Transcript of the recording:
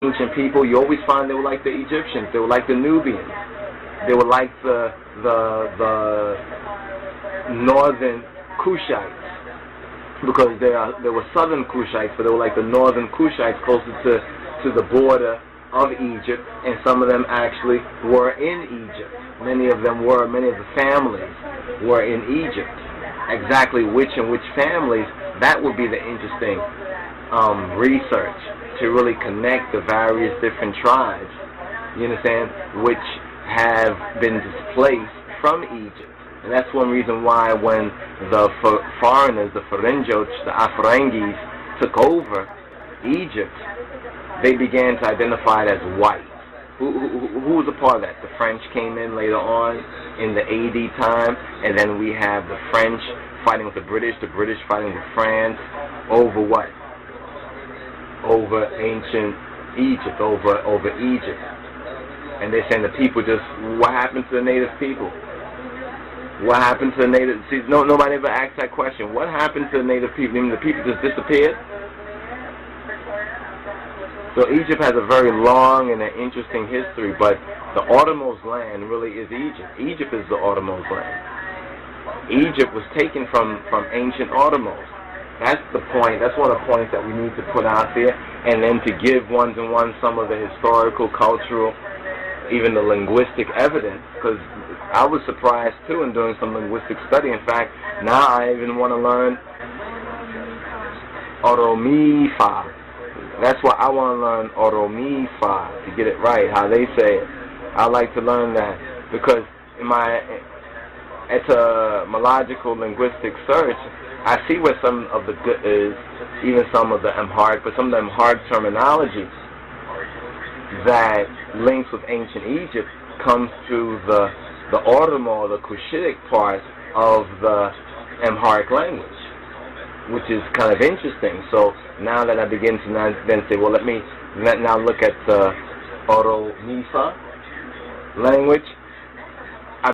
ancient people, you always find they were like the Egyptians, they were like the Nubians, they were like the northern Kushites, because there were southern Kushites, but they were like the northern Kushites closer to the border of Egypt, and some of them actually were in Egypt. Many of the families were in Egypt. Exactly which families, that would be the interesting research, to really connect the various different tribes, you understand, which have been displaced from Egypt. And that's one reason why when the foreigners, the Ferenjoch, the Afrangis, took over Egypt, they began to identify it as white. Who was a part of that? The French came in later on in the AD time, and then we have the French fighting with the British fighting with France over what? Over ancient Egypt, over Egypt. And they're saying the people just, what happened to the native people? What happened to the native? See, nobody ever asked that question. What happened to the native people? I mean, the people just disappeared? So Egypt has a very long and an interesting history, but the outermost land really is Egypt. Egypt is the outermost land. Egypt was taken from ancient outermost. That's the point. That's one of the points that we need to put out there, and then to give ones and ones some of the historical, cultural, even the linguistic evidence, because I was surprised too in doing some linguistic study. In fact, now I even want to learn Oromifa. That's why I want to learn Oromifa, to get it right, how they say it. I like to learn that, because in my etymological linguistic search, I see where some of the good is, even some of the Amharic, but some of the Amharic terminology that links with ancient Egypt comes through the Oromo, or the Cushitic part of the Amharic language, which is kind of interesting. So now that I begin to then say, well, let me now look at the Oromifa language,